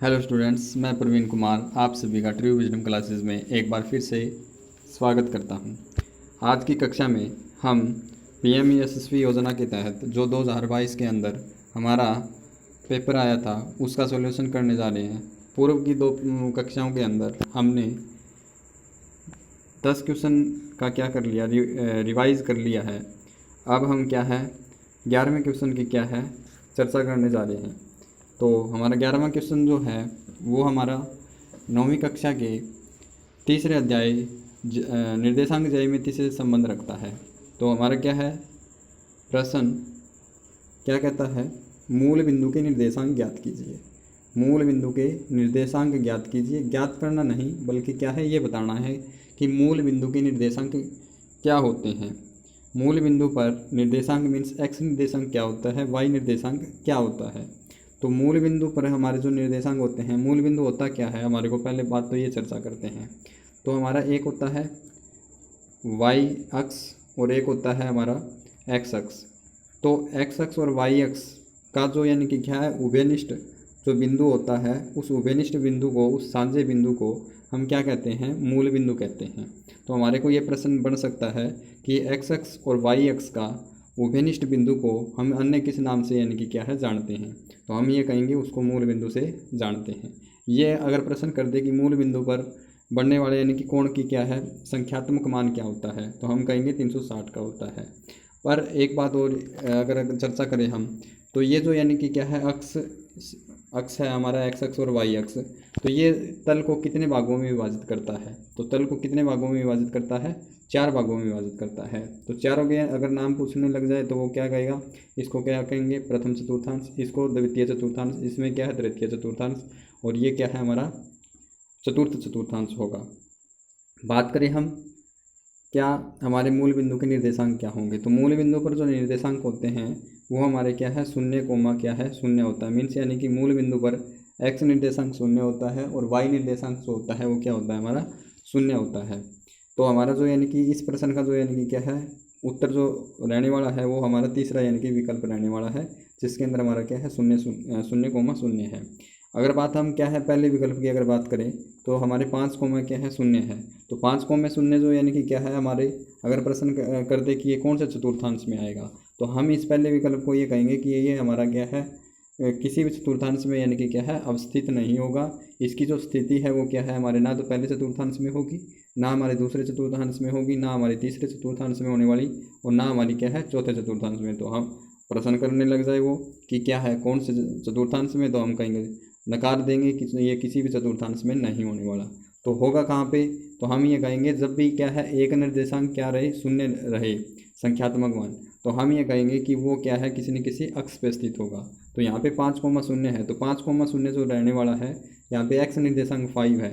Hello students, मैं प्रवीण कुमार आप सभी का ट्रू विजडम क्लासेस में एक बार फिर से स्वागत करता हूं। आज की कक्षा में हम पीएम यशस्वी योजना के तहत जो 2022 के अंदर हमारा पेपर आया था उसका सॉल्यूशन करने जा रहे हैं। पूर्व की दो कक्षाओं के अंदर हमने 10 क्वेश्चन का क्या कर लिया, रिवाइज़ कर लिया है। अब हम क्या है 11वें क्वेश्चन की क्या है चर्चा करने जा रहे हैं। तो हमारा 11वां क्वेश्चन जो है वो हमारा 9वीं कक्षा के तीसरे अध्याय निर्देशांक ज्यामिति से संबंध रखता है। तो हमारा क्या है प्रश्न क्या कहता है, मूल बिंदु के निर्देशांक ज्ञात कीजिए। मूल बिंदु के निर्देशांक ज्ञात कीजिए। ज्ञात करना नहीं बल्कि क्या है ये बताना है कि मूल बिंदु के निर्देशांक क्या होते हैं। मूल बिंदु पर निर्देशांक मीन्स एक्स निर्देशांक क्या होता है, वाई निर्देशांक क्या होता है। तो मूल बिंदु पर हमारे जो निर्देशांक होते हैं, मूल बिंदु होता क्या है हमारे को पहले बात तो ये चर्चा करते हैं। तो हमारा एक होता है वाई अक्ष और एक होता है हमारा एक्स अक्ष। तो एक्स अक्ष और वाई अक्ष का जो यानी कि क्या है उभयनिष्ठ जो बिंदु होता है, उस उभयनिष्ठ बिंदु को, उस साझे बिंदु को हम क्या कहते हैं, मूल बिंदु कहते हैं। तो हमारे को ये प्रश्न बन सकता है कि एक्स अक्ष और वाई अक्ष का उभयनिष्ठ बिंदु को हम अन्य किस नाम से यानी कि क्या है जानते हैं। तो हम ये कहेंगे उसको मूल बिंदु से जानते हैं। ये अगर प्रश्न कर दे कि मूल बिंदु पर बढ़ने वाले यानी कि कोण की क्या है संख्यात्मक मान क्या होता है, तो हम कहेंगे 360 का होता है। पर एक बात और अगर चर्चा करें हम, तो ये जो यानी कि क्या है अक्ष है हमारा एक्स अक्ष और वाई अक्ष, तो ये तल को कितने भागों में विभाजित करता है। तो तल को कितने भागों में विभाजित करता है, 4 भागों में विभाजित करता है। तो चारों के अगर नाम पूछने लग जाए तो वो क्या कहेगा, इसको क्या कहेंगे प्रथम चतुर्थांश, इसको द्वितीय चतुर्थांश, इसमें क्या है तृतीय चतुर्थांश, और ये क्या है हमारा चतुर्थ चतुर्थांश होगा। बात करें हम क्या हमारे मूल बिंदु के निर्देशांक क्या होंगे। तो मूल बिंदु पर जो निर्देशांक होते हैं वो हमारे क्या है शून्य कोमा क्या है शून्य होता है। मीन्स यानी कि मूल बिंदु पर एक्स निर्देशांक शून्य होता है और वाई निर्देशांक जो होता है वो क्या होता है हमारा शून्य होता है। तो हमारा जो यानी कि इस प्रश्न का जो यानी कि क्या है उत्तर जो रहने वाला है वो हमारा तीसरा यानी कि विकल्प रहने वाला है, जिसके अंदर हमारा क्या है शून्य कोमा शून्य है। अगर बात हम क्या है पहले विकल्प की अगर बात करें तो हमारे 5 कोमा क्या है शून्य है। तो 5 कोमा शून्य जो यानी कि क्या है हमारे अगर प्रश्न कर दे कि ये कौन सा चतुर्थांश में आएगा, तो हम इस पहले विकल्प को ये कहेंगे कि ये हमारा क्या है किसी भी चतुर्थांश में यानी कि क्या है अवस्थित नहीं होगा। इसकी जो स्थिति है वो क्या है हमारे ना तो पहले चतुर्थांश में होगी, ना हमारे दूसरे चतुर्थांश में होगी, ना हमारे तीसरे चतुर्थांश में होने वाली, और ना हमारी क्या है चौथे चतुर्थांश में। तो हम प्रश्न करने लग जाए वो कि क्या है कौन से चतुर्थांश में, तो हम कहेंगे नकार देंगे कि ये किसी भी चतुर्थांश में नहीं होने वाला। तो होगा कहाँ पे, तो हम ये कहेंगे जब भी क्या है एक निर्देशांक क्या रहे शून्य रहे संख्यात्मक मान, तो हम ये कहेंगे कि वो क्या है किसी न किसी अक्ष पे स्थित होगा। तो यहाँ पे 5 कोमा शून्य है, तो 5 कोमा शून्य जो रहने वाला है यहाँ पे एक्स निर्देशांक 5 है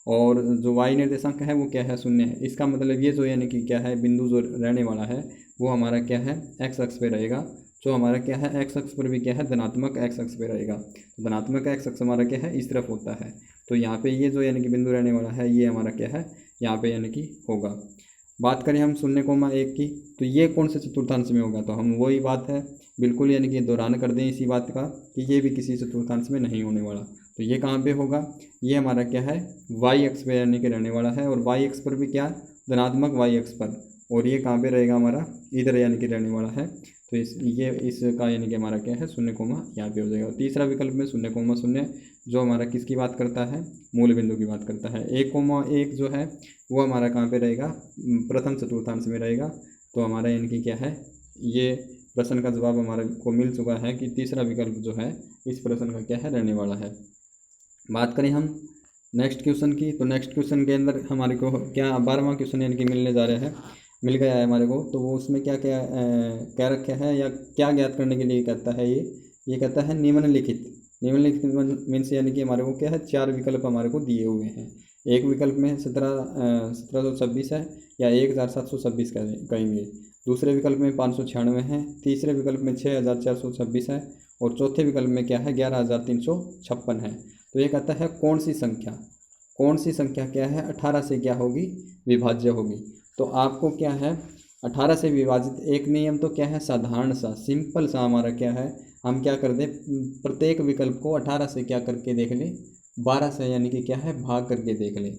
और जो वाई निर्देशांक है वो क्या है शून्य है। इसका मतलब ये जो यानी कि क्या है बिंदु जो रहने वाला है वो हमारा क्या है एक्स अक्ष पे रहेगा। जो हमारा क्या है एक्स अक्ष पर भी क्या है धनात्मक एक्स अक्ष पे रहेगा। तो धनात्मक एक्स अक्ष हमारा क्या है इस तरफ होता है। तो यहाँ पे ये जो यानी कि बिंदु रहने वाला है ये हमारा क्या है यहाँ पे यानी कि होगा। बात करें हम 0,1 की, तो ये कौन से चतुर्थांश में होगा, तो हम वही बात है बिल्कुल यानी कि दोहरान कर दें इसी बात का कि ये भी किसी चतुर्थांश में नहीं होने वाला। तो ये कहाँ पे होगा, ये हमारा क्या है वाई अक्ष पे यानी कि रहने वाला है, और वाई अक्ष पर भी क्या धनात्मक वाई अक्ष पर, और ये कहाँ पे रहेगा हमारा इधर यानी कि रहने वाला है। तो इसका यानी कि हमारा क्या है 0, यहाँ पे हो जाएगा। तीसरा विकल्प में 0,0 जो हमारा किसकी बात करता है मूल बिंदु की बात करता है। 1,1 जो है वो हमारा कहाँ पे रहेगा प्रथम चतुर्थांश में रहेगा। तो हमारा यानी कि क्या है ये प्रश्न का जवाब हमारे को मिल चुका है कि तीसरा विकल्प जो है इस प्रश्न का क्या है रहने वाला है। बात करें हम नेक्स्ट क्वेश्चन की, तो नेक्स्ट क्वेश्चन के अंदर हमारे को क्या 12वां क्वेश्चन यानी कि मिलने जा रहा है, मिल गया है हमारे को। तो वो उसमें क्या क्या क्या रखा है या क्या ज्ञात करने के लिए कहता है ये कहता है निम्नलिखित मीन्स यानी कि हमारे को क्या है 4 विकल्प हमारे को दिए हुए हैं। एक विकल्प में 1726 है या 1726 कहेंगे, दूसरे विकल्प में 596 है, तीसरे विकल्प में 6426 है, और चौथे विकल्प में क्या है 11356 है। तो ये कहता है कौन सी संख्या क्या है 18 से क्या होगी विभाज्य होगी। तो आपको क्या है 18 से विभाजित एक नियम तो क्या है, साधारण सा सिंपल सा हमारा क्या है, हम क्या कर दें, प्रत्येक विकल्प को 18 से क्या करके देख लें, 12 से यानी कि क्या है भाग करके देख लें।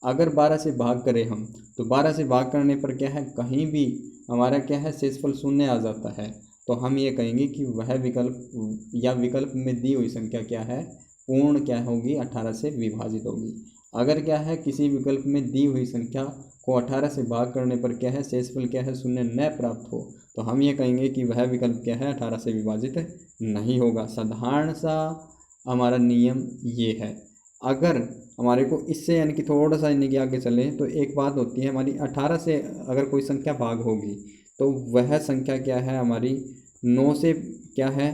अगर 12 से भाग करें हम तो 12 से भाग करने पर क्या है, कहीं भी हमारा क्या है शेषफल शून्य आ जाता है, तो हम ये कहेंगे कि वह विकल्प या विकल्प में दी हुई संख्या क्या है, पूर्ण क्या होगी, 18 से विभाजित होगी। अगर क्या है किसी विकल्प में दी हुई संख्या को 18 से भाग करने पर क्या है शेषफल क्या है, शून्य न प्राप्त हो, तो हम ये कहेंगे कि वह विकल्प क्या है, 18 से विभाजित नहीं होगा। साधारण सा हमारा नियम ये है। अगर हमारे को इससे यानी कि थोड़ा सा यानी कि आगे चलें तो एक बात होती है हमारी, 18 से अगर कोई संख्या भाग होगी तो वह संख्या क्या है हमारी 9 से क्या है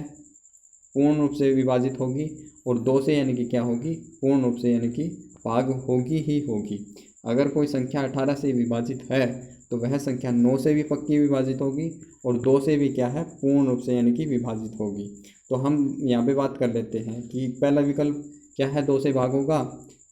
पूर्ण रूप से विभाजित होगी, और 2 से यानी कि क्या होगी, पूर्ण रूप से यानी कि भाग होगी ही होगी। अगर कोई संख्या 18 से विभाजित है तो वह संख्या 9 से भी पक्की विभाजित होगी और 2 से भी क्या है पूर्ण रूप से यानी कि विभाजित होगी। तो हम यहाँ पे बात कर लेते हैं कि पहला विकल्प क्या है, 2 से भाग होगा,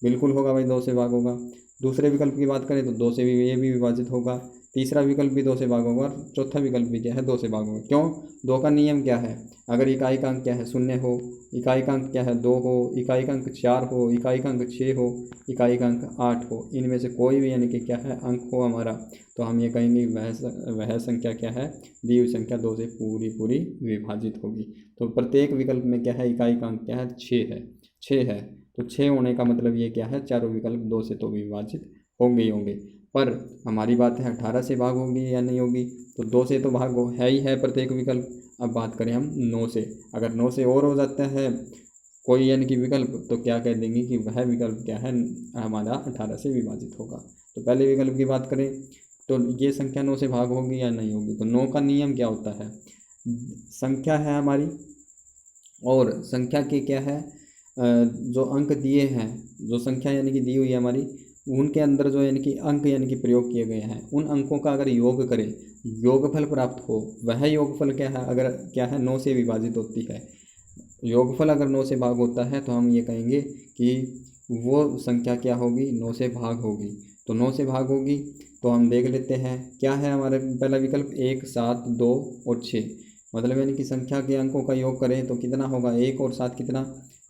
बिल्कुल होगा भाई, 2 से भाग होगा। दूसरे विकल्प की बात करें तो 2 से भी ये भी विभाजित होगा। तीसरा विकल्प भी 2 से भाग होगा और चौथा विकल्प भी क्या है 2 से भाग होगा। क्यों, 2 का नियम क्या है, अगर इकाई का अंक क्या है 0 हो, इकाई का अंक क्या है 2 हो, इकाई का अंक 4 हो, इकाई का अंक 6 हो, इकाई का अंक 8 हो, इनमें से कोई भी यानी कि क्या है अंक हो हमारा, तो हम ये कहेंगे वह संख्या क्या है, दी हुई संख्या 2 से पूरी पूरी विभाजित होगी। तो प्रत्येक विकल्प में क्या है, इकाई का अंक क्या है 6 है। तो 6 होने का मतलब ये क्या है, चारों विकल्प 2 से तो विभाजित होंगे ही होंगे। पर हमारी बात है 18 से भाग होगी या नहीं होगी, तो 2 से तो भाग है ही है प्रत्येक विकल्प। अब बात करें हम 9 से, अगर 9 से और हो जाता है कोई यानी कि विकल्प, तो क्या कह देंगे कि वह विकल्प क्या है हमारा 18 से विभाजित होगा। तो पहले विकल्प की बात करें तो ये संख्या 9 से भाग होगी या नहीं होगी, तो 9 का नियम क्या होता है, संख्या है हमारी और संख्या के क्या है जो अंक दिए हैं, जो संख्या यानी कि दी हुई है हमारी, उनके अंदर जो यानी कि अंक यानी कि प्रयोग किए गए हैं, उन अंकों का अगर योग करें, योगफल प्राप्त हो, वह योगफल क्या है, अगर क्या है 9 से विभाजित होती है, योगफल अगर 9 से भाग होता है तो हम ये कहेंगे कि वो संख्या क्या होगी, 9 से भाग होगी। तो 9 से भाग होगी तो हम देख लेते हैं क्या है हमारा पहला विकल्प, 1, 7, 2 और 6, मतलब यानी कि संख्या के अंकों का योग करें तो कितना होगा, 1 और 7 कितना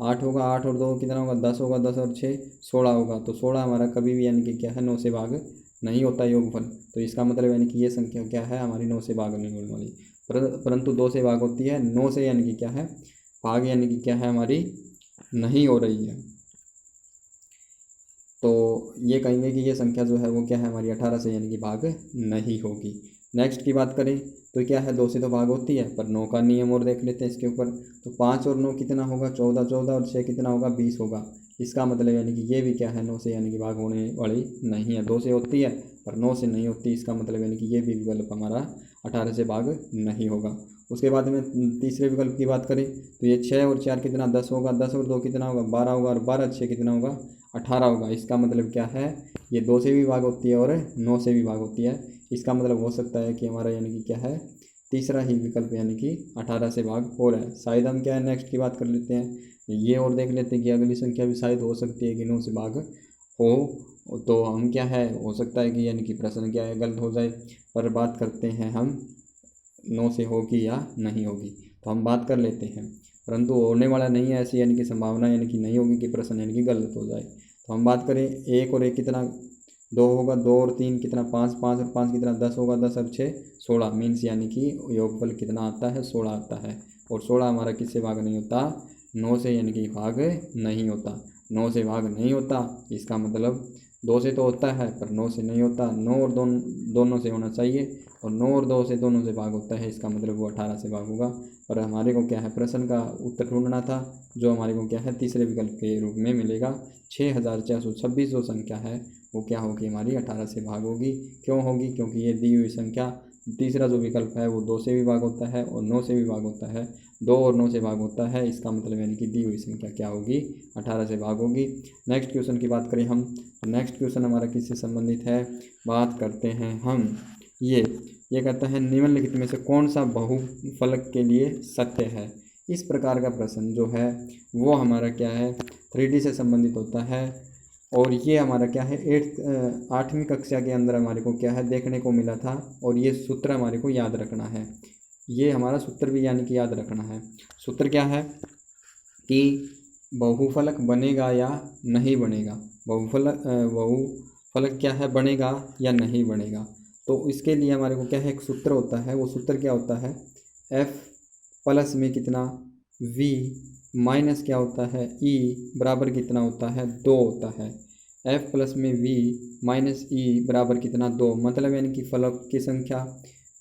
8 होगा, 8 और 2 कितना होगा 10 होगा, 10 और 6 16 होगा। तो 16 हमारा कभी भी यानी कि क्या है 9 से भाग नहीं होता योगफल। तो इसका मतलब यानी कि ये संख्या क्या है हमारी 9 से भाग नहीं होने वाली, परंतु 2 से भाग होती है, 9 से यानी कि क्या है भाग यानी कि क्या है हमारी नहीं हो रही है। तो ये कहेंगे कि ये संख्या जो है वो क्या है हमारी 18 से यानी कि भाग नहीं होगी। नेक्स्ट की बात करें तो क्या है 2 से तो भाग होती है, पर 9 का नियम और देख लेते हैं इसके ऊपर। तो 5 और 9 कितना होगा 14, 14 और 6 कितना होगा 20 होगा। इसका मतलब यानी कि ये भी क्या है 9 से यानी कि भाग होने वाली नहीं है, 2 से होती है पर 9 से नहीं होती। इसका मतलब यानी कि ये भी विकल्प हमारा 18 से भाग नहीं होगा। उसके बाद में तीसरे विकल्प की बात करें तो ये 6 और 4 कितना 10 होगा, 10 और 2 कितना होगा 12 होगा, और 12 6 कितना होगा 18 होगा। इसका मतलब क्या है, ये 2 से भी भाग होती है और 9 से भी भाग होती है। इसका मतलब हो सकता है कि हमारा यानी कि क्या है तीसरा ही विकल्प यानी कि 18 से भाग हो रहा है। शायद हम क्या है नेक्स्ट की बात कर लेते हैं ये और देख लेते हैं कि अगली संख्या भी शायद हो सकती है कि 9 से भाग हो, तो हम क्या है हो सकता है कि यानी कि प्रश्न क्या है गलत हो जाए। पर बात करते हैं हम 9 से होगी या नहीं होगी, तो हम बात कर लेते हैं, परंतु होने वाला नहीं है ऐसी यानी कि संभावना यानी कि नहीं होगी कि प्रश्न यानी कि गलत हो जाए। तो हम बात करें 1 और 1 कितना 2 होगा, 2 और 3 कितना 5, 5 और 5 कितना 10 होगा, 10 और 6 16, मीन्स यानी कि योगफल कितना आता है 16 आता है। और 16 हमारा किससे भाग नहीं होता 9 से यानी कि भाग नहीं होता, 9 से भाग नहीं होता। इसका मतलब 2 से तो होता है पर 9 से नहीं होता, 9 और दोनों से होना चाहिए, और 9 और 2 से दोनों से भाग होता है। इसका मतलब वो 18 से भाग होगा। पर हमारे को क्या है प्रश्न का उत्तर ढूंढना था, जो हमारे को क्या है तीसरे विकल्प के रूप में मिलेगा। 6426 जो संख्या है वो क्या होगी हमारी 18 से भाग होगी। क्यों होगी, क्योंकि ये दी हुई संख्या तीसरा जो विकल्प है वो 2 से भी भाग होता है और 9 से भी भाग होता है, 2 और 9 से भाग होता है। इसका मतलब यानी कि दी हुई संख्या क्या होगी 18 से भाग होगी। नेक्स्ट क्वेश्चन की बात करें हम, नेक्स्ट क्वेश्चन हमारा किससे संबंधित है, बात करते हैं हम ये कहता है निम्नलिखित में से कौन सा बहुफलक के लिए सत्य है। इस प्रकार का प्रश्न जो है वो हमारा क्या है 3D से संबंधित होता है। और ये हमारा क्या है 8वीं कक्षा के अंदर हमारे को क्या है देखने को मिला था, और ये सूत्र हमारे को याद रखना है। ये हमारा सूत्र भी यानी कि याद रखना है। सूत्र क्या है कि बहुफलक बनेगा या नहीं बनेगा, बहुफलक क्या है, बनेगा या नहीं बनेगा। तो इसके लिए हमारे को क्या है एक सूत्र होता है, वो सूत्र क्या होता है, f प्लस में कितना v माइनस क्या होता है e बराबर कितना होता है 2 होता है। f प्लस में v माइनस e बराबर कितना 2, मतलब यानी कि फलक की संख्या,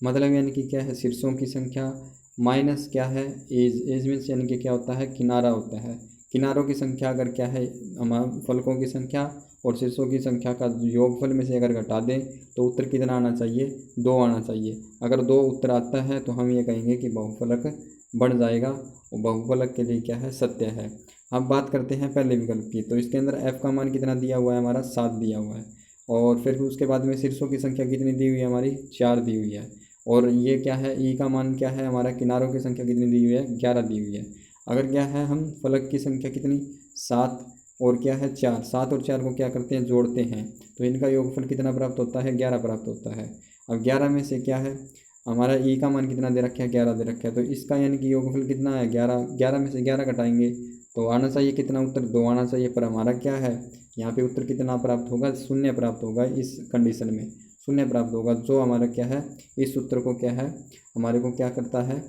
मतलब यानी कि क्या है शीर्षों की संख्या, माइनस क्या है एज मीन्स यानी कि क्या होता है किनारा होता है। किनारों की संख्या अगर क्या है हमारा फलकों की संख्या और शीर्षों की संख्या का योगफल में से अगर घटा दें तो उत्तर कितना आना चाहिए, 2 आना चाहिए। अगर 2 उत्तर आता है तो हम ये कहेंगे कि बहुफलक बन जाएगा, और बहुफलक के लिए क्या है सत्य है। अब बात करते हैं पहले विकल्प की। तो इसके अंदर f का मान कितना दिया हुआ है, हमारा 7 दिया हुआ है, और फिर उसके बाद में शीर्षों की संख्या कितनी दी हुई है, हमारी 4 दी हुई है, और ये क्या है ई का मान क्या है, हमारा किनारों की संख्या कितनी दी हुई है, 11 दी हुई है। अगर क्या है हम फलक की संख्या कितनी 7 और क्या है 4, 7 और 4 को क्या करते हैं जोड़ते हैं, तो इनका योगफल कितना प्राप्त होता है, 11 प्राप्त होता है। अब 11 में से क्या है हमारा ई का मान कितना दे रखा है, 11 दे रखा है, तो इसका यानी कि योगफल कितना है 11, 11 में से 11 घटाएंगे तो आना चाहिए कितना उत्तर, 2 आना चाहिए। पर हमारा क्या है यहाँ पे उत्तर कितना प्राप्त होगा, 0 प्राप्त होगा। इस कंडीशन में 0 प्राप्त होगा, जो हमारा क्या है इस सूत्र को क्या है हमारे को क्या करता है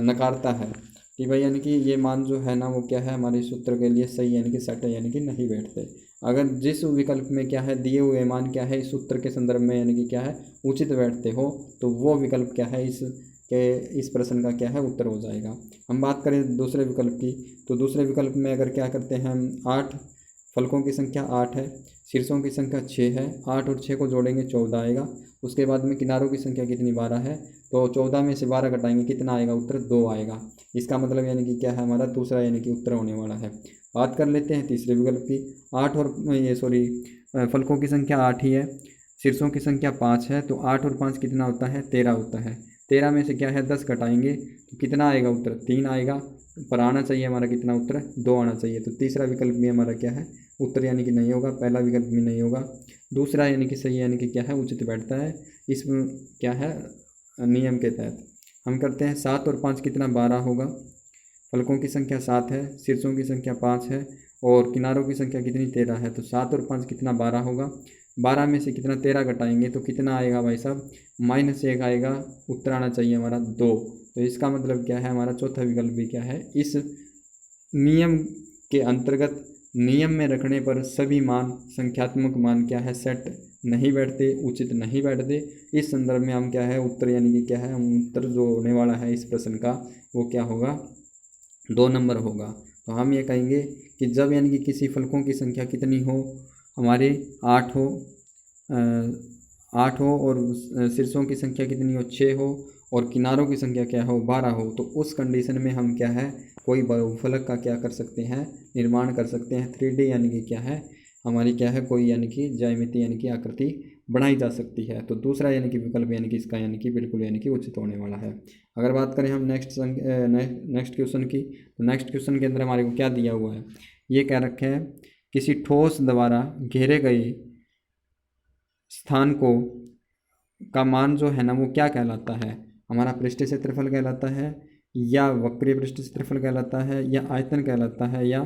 नकारता है कि भाई यानी कि ये मान जो है ना वो क्या है हमारे सूत्र के लिए सही यानी कि सेट है, यानी कि नहीं बैठते। अगर जिस विकल्प में क्या है दिए हुए मान क्या है इस सूत्र के संदर्भ में यानी कि क्या है उचित बैठते हो, तो वो विकल्प क्या है इस प्रश्न का क्या है उत्तर हो जाएगा। हम बात करें दूसरे विकल्प की, तो दूसरे विकल्प में अगर क्या करते हैं हम 8 फलकों की संख्या 8 है, शीर्षों की संख्या 6 है, 8 और 6 को जोड़ेंगे 14 आएगा। उसके बाद में किनारों की संख्या कितनी 12 है, तो 14 में से 12 घटाएंगे कितना आएगा उत्तर, 2 आएगा। इसका मतलब यानी कि क्या है हमारा दूसरा यानी कि उत्तर होने वाला है। बात कर लेते हैं तीसरे विकल्प की। 8 और फलकों की संख्या 8 ही है, शीर्षों की संख्या 5 है, तो 8 और 5 कितना होता है 13 होता है। 13 में से क्या है 10 घटाएंगे तो कितना आएगा उत्तर, 3 आएगा। पर आना चाहिए हमारा कितना उत्तर, 2 आना चाहिए। तो तीसरा विकल्प भी हमारा क्या है उत्तर यानी कि नहीं होगा, पहला विकल्प भी नहीं होगा। दूसरा यानी कि सही यानी कि क्या है उचित बैठता है इस क्या है नियम के तहत। हम करते हैं 7 और 5 कितना 12 होगा, फलकों की संख्या 7 है, शीर्षों की संख्या 5 है और किनारों की संख्या कितनी 13 है, तो 7 और 5 कितना 12 होगा। 12 में से कितना 13 घटाएंगे तो कितना आएगा भाई साहब, -1 आएगा। उत्तर आना चाहिए हमारा 2। तो इसका मतलब क्या है हमारा चौथा विकल्प भी क्या है इस नियम के अंतर्गत नियम में रखने पर सभी मान संख्यात्मक मान क्या है सेट नहीं बैठते, उचित नहीं बैठते। इस संदर्भ में हम क्या है उत्तर यानी कि क्या है हम उत्तर जो होने वाला है इस प्रश्न का वो क्या होगा 2 नंबर होगा। तो हम ये कहेंगे कि जब यानी कि किसी फलकों की संख्या कितनी हो हमारे 8 हो 8 हो और शीर्षों की संख्या कितनी हो 6 हो और किनारों की संख्या क्या हो 12 हो, तो उस कंडीशन में हम क्या है कोई बहुफलक का क्या कर सकते हैं निर्माण कर सकते हैं। 3D यानी कि क्या है हमारी क्या है कोई यानी कि ज्यामिति यानी कि आकृति बनाई जा सकती है। तो दूसरा यानी कि विकल्प यानी कि इसका यानी कि बिल्कुल यानी कि उचित होने वाला है। अगर बात करें हम नेक्स्ट क्वेश्चन की, तो नेक्स्ट क्वेश्चन के अंदर हमारे को क्या दिया हुआ है, ये क्या रखे है किसी ठोस द्वारा घेरे गए स्थान को का मान जो है ना वो क्या कहलाता है, हमारा पृष्ठीय क्षेत्रफल कहलाता है या वक्रीय पृष्ठीय क्षेत्रफल कहलाता है या आयतन कहलाता है या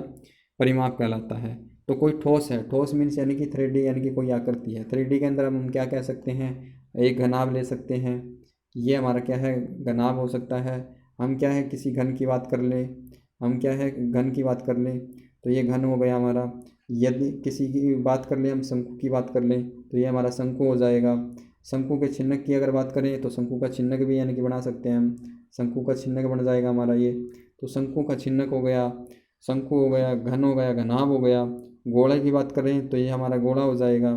परिमाप कहलाता है। तो कोई ठोस है, ठोस मीन्स यानी कि 3D यानी कि कोई आकृति है। 3D के अंदर हम क्या कह सकते हैं, एक घनाभ ले सकते हैं, ये हमारा क्या है घनाभ हो सकता है। हम क्या है किसी घन की बात कर लें, हम क्या है घन की बात कर लें तो ये घन हो गया हमारा। यदि किसी की बात कर लें हम शंकु की बात कर लें तो ये हमारा शंकु हो जाएगा। शंकु के चिन्हक की अगर बात करें तो शंकु का चिन्हक भी यानी कि बना सकते हैं हम, शंकु का चिन्हक बन जाएगा हमारा ये। तो शंकु का चिन्हक हो गया, शंकु हो गया, घन हो गया, घनाभ हो गया। गोले की बात करें तो ये हमारा गोला हो जाएगा,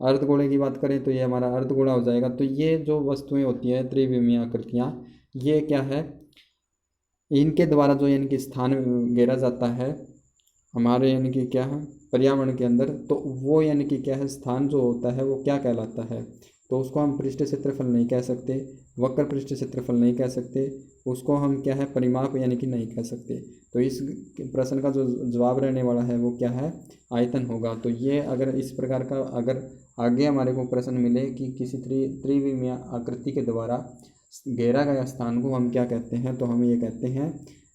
अर्धगोले की बात करें तो ये हमारा अर्धगोला हो जाएगा। तो ये जो वस्तुएं होती हैं त्रिविमीय आकृतियाँ, ये क्या है इनके द्वारा जो यानी कि स्थान घेरा जाता है हमारे यानी कि क्या है पर्यावरण के अंदर, तो वो यानी कि क्या है स्थान जो होता है वो क्या कहलाता है, तो उसको हम पृष्ठ क्षेत्रफल नहीं कह सकते, वक्र पृष्ठ क्षेत्रफल नहीं कह सकते, उसको हम क्या है परिमाप यानी कि नहीं कह सकते। तो इस प्रश्न का जो जवाब रहने वाला है वो क्या है, आयतन होगा। तो ये अगर इस प्रकार का अगर आगे हमारे को प्रश्न मिले कि किसी त्रिविमीय आकृति के द्वारा घेरा गया स्थान को हम क्या कहते हैं, तो हम ये कहते हैं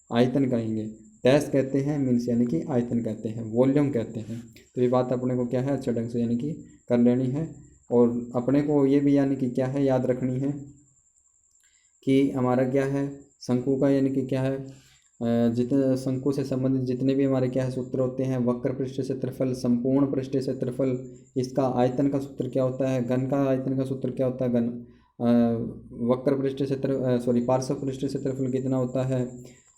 आयतन कहेंगे। डैश कहते हैं मीन्स यानी कि आयतन कहते हैं, वॉल्यूम कहते हैं। तो ये बात अपने को क्या है अच्छे ढंग से यानी कि कर लेनी है। और अपने को ये भी यानी कि क्या है याद रखनी है कि हमारा क्या है शंकु का यानी कि क्या है जितने शंकु से संबंधित जितने भी हमारे क्या है सूत्र होते हैं, वक्र पृष्ठ क्षेत्रफल, संपूर्ण पृष्ठ क्षेत्रफल, इसका आयतन का सूत्र क्या होता है, घन का आयतन का सूत्र क्या होता है, घन वक्र पृष्ठ क्षेत्र पार्श्व पृष्ठ क्षेत्रफल कितना होता है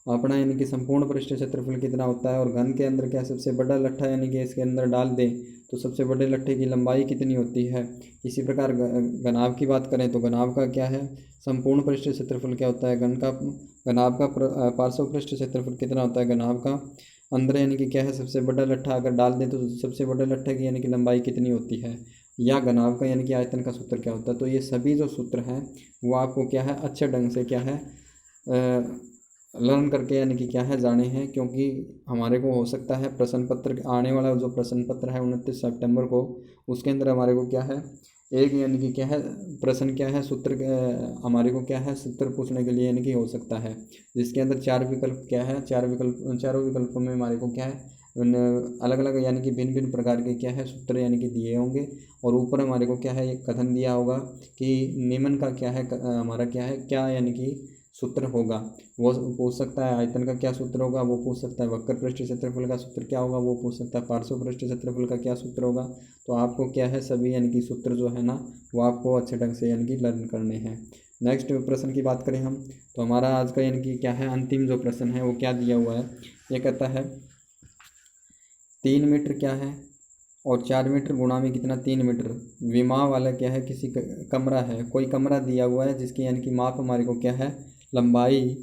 अपना यानी कि संपूर्ण पृष्ठ क्षेत्रफल कितना होता है, और घन के अंदर क्या सबसे बड़ा लट्ठा यानी कि इसके अंदर डाल दें तो सबसे बड़े लट्ठे की लंबाई कितनी होती है। इसी प्रकार घनाभ की बात करें तो घनाभ का क्या है संपूर्ण पृष्ठ क्षेत्रफल क्या होता है, घनाभ का पार्श्व पृष्ठ क्षेत्रफल कितना होता है, घनाभ का अंदर यानी कि क्या है सबसे बड़ा लट्ठा अगर डाल दें तो सबसे बड़े लट्ठे की यानी कि लंबाई कितनी होती है, या घनाभ का यानी कि आयतन का सूत्र क्या होता है। तो ये सभी जो सूत्र हैं वो आपको क्या है अच्छे ढंग से क्या है लर्न करके यानी कि क्या है जाने हैं, क्योंकि हमारे को हो सकता है प्रश्न पत्र आने वाला जो प्रश्न पत्र है 29 सितंबर को, उसके अंदर हमारे को क्या है एक यानी कि क्या है प्रश्न क्या है सूत्र हमारे को क्या है सूत्र पूछने के लिए यानी कि हो सकता है, जिसके अंदर चार विकल्प क्या है चारों विकल्पों में हमारे को क्या है अलग अलग यानी कि भिन्न भिन्न प्रकार के क्या है सूत्र यानी कि दिए होंगे। और ऊपर हमारे को क्या है एक कथन दिया होगा कि निम्न का क्या है हमारा क्या है क्या यानी कि सूत्र होगा, वो पूछ सकता है। आयतन का क्या सूत्र होगा वो पूछ सकता है, वक्र पृष्ठ क्षेत्रफल का सूत्र क्या होगा वो पूछ सकता है, पार्श्व पृष्ठ क्षेत्रफल का क्या सूत्र होगा। तो आपको क्या है सभी यानी कि सूत्र जो है ना वो आपको अच्छे ढंग से यानी कि लर्न करने हैं। नेक्स्ट प्रश्न की बात करें हम तो हमारा आज का यानी कि क्या है अंतिम जो प्रश्न है वो क्या दिया हुआ है, ये कहता है 3 मीटर क्या है और 4 मीटर गुणा में कितना 3 मीटर विमा वाला क्या है किसी कमरा है, कोई कमरा दिया हुआ है जिसकी यानी कि माप हमारे को क्या है लंबाई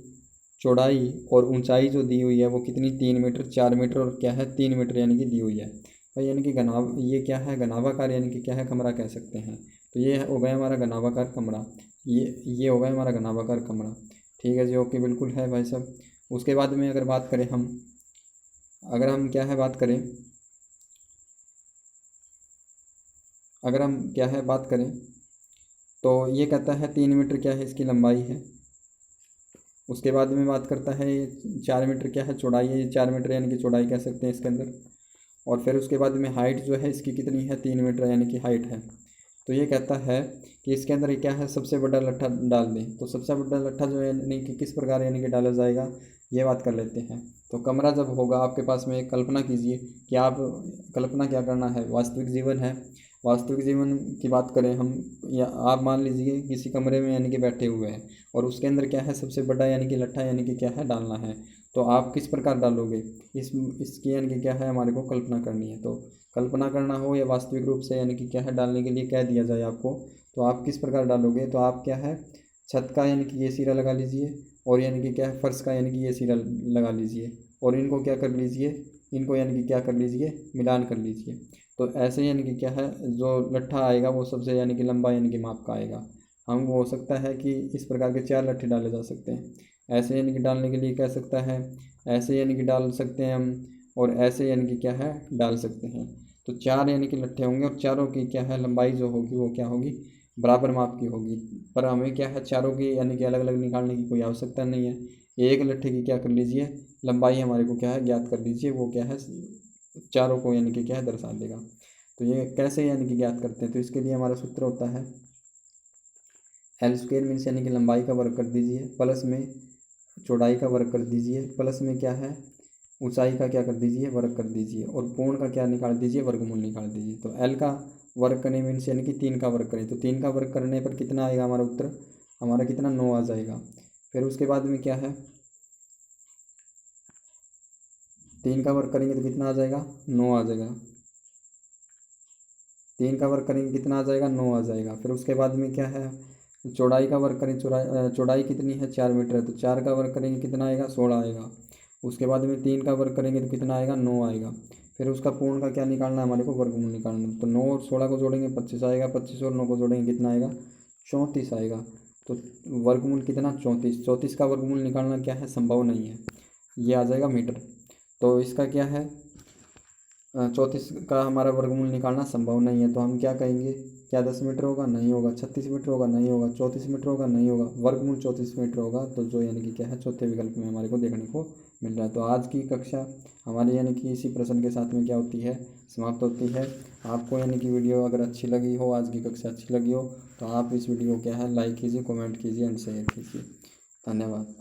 चौड़ाई और ऊंचाई जो दी हुई है वो कितनी 3 मीटर 4 मीटर और क्या है 3 मीटर यानी कि दी हुई है भाई, यानी कि ये क्या है घनाभाकार यानी कि क्या है कमरा कह सकते हैं। तो ये हो गया हमारा घनाभाकार कमरा, ये हो गया हमारा घनाभाकार कमरा। ठीक है जी, ओके बिल्कुल है भाई साहब। उसके बाद में अगर बात करें अगर हम क्या है बात करें तो ये कहता है 3 मीटर क्या है इसकी लंबाई है। उसके बाद में बात करता है 4 मीटर क्या है चौड़ाई है, ये 4 मीटर यानी कि चौड़ाई कह सकते हैं इसके अंदर। और फिर उसके बाद में हाइट जो है इसकी कितनी है 3 मीटर यानी कि हाइट है। तो ये कहता है कि इसके अंदर क्या है सबसे बड़ा लट्ठा डाल दें। तो सबसे बड़ा लट्ठा जो है यानी कि किस प्रकार यानी कि डाला जाएगा ये बात कर लेते हैं। तो कमरा जब होगा आपके पास में कल्पना कीजिए कि आप कल्पना क्या करना है, वास्तविक जीवन है, वास्तविक जीवन की बात करें हम या आप मान लीजिए किसी कमरे में यानी कि बैठे हुए हैं और उसके अंदर क्या है सबसे बड़ा यानी कि लट्ठा यानी कि क्या है डालना है। तो आप किस प्रकार डालोगे इसकी यानी कि क्या है हमारे को कल्पना करनी है। तो कल्पना करना हो या वास्तविक रूप से यानी कि क्या है डालने के लिए कह दिया जाए आपको तो आप किस प्रकार डालोगे। तो आप क्या है छत का यानी कि ये सिरा लगा लीजिए और यानी कि क्या है फर्श का यानी कि ये सिरा लगा लीजिए और इनको क्या कर लीजिए, इनको यानी कि क्या कर लीजिए मिलान कर लीजिए। तो ऐसे यानी कि क्या है जो लट्ठा आएगा वो सबसे यानी कि लंबा यानी कि माप का आएगा। हम वो हो सकता है कि इस प्रकार के 4 लट्ठे डाले जा सकते हैं। ऐसे यानी कि डालने के लिए कह सकता है, ऐसे यानी कि डाल सकते हैं हम और ऐसे यानी कि क्या है डाल सकते हैं। तो 4 यानी कि लट्ठे होंगे और चारों की क्या है लंबाई जो होगी वो क्या होगी बराबर माप की होगी। पर हमें क्या है चारों की यानी कि अलग अलग निकालने की कोई आवश्यकता नहीं है। एक लट्ठे की क्या कर लीजिए लंबाई हमारे को क्या है ज्ञात कर लीजिए, वो क्या है चारों को यानी कि क्या है दर्शा देगा। तो ये कैसे यानी कि ज्ञात करते हैं, तो इसके लिए हमारा सूत्र होता है एल स्क्वायर मीन्स यानी कि लंबाई का वर्ग कर दीजिए प्लस में चौड़ाई का वर्ग कर दीजिए प्लस में क्या है ऊंचाई का क्या कर दीजिए वर्ग कर दीजिए और पूर्ण का क्या निकाल दीजिए वर्गमूल निकाल दीजिए। तो एल का वर्ग करने मीन्स यानी कि 3 का वर्ग करें तो 3 का वर्ग करने पर कितना आएगा हमारा उत्तर, हमारा कितना 9 आ जाएगा। फिर उसके बाद में क्या है 3 का वर्ग करेंगे तो कितना आ जाएगा 9 आ जाएगा। 3 का वर्ग करेंगे कितना आ जाएगा 9 आ जाएगा। फिर उसके बाद में क्या है चौड़ाई का वर्ग करें, चौड़ाई कितनी है 4 मीटर है तो 4 का वर्ग करेंगे कितना आएगा 16 आएगा। उसके बाद में 3 का वर्ग करेंगे तो कितना आएगा 9 आएगा। फिर उसका पूर्ण का क्या निकालना है, हमारे को वर्गमूल निकालना है। तो 9 और 16 को जोड़ेंगे 25 आएगा, 25 और 9 को जोड़ेंगे कितना आएगा, 34 आएगा। तो वर्गमूल कितना, 34। 34 का वर्गमूल निकालना क्या है, संभव नहीं है, ये आ जाएगा मीटर। तो इसका क्या है, 34 का हमारा वर्गमूल निकालना संभव नहीं है। तो हम क्या कहेंगे, क्या 10 मीटर होगा, नहीं होगा। 36 मीटर होगा, नहीं होगा। 34 मीटर होगा, नहीं होगा। वर्गमूल 34 मीटर होगा। तो जो यानी कि क्या है, चौथे विकल्प में हमारे को देखने को मिल रहा है। तो आज की कक्षा हमारी यानी कि इसी प्रश्न के साथ में क्या होती है, समाप्त होती है। आपको यानी कि वीडियो अगर अच्छी लगी हो, आज की कक्षा अच्छी लगी हो, तो आप इस वीडियो को क्या है, लाइक कीजिए, कमेंट कीजिए एंड शेयर कीजिए। धन्यवाद।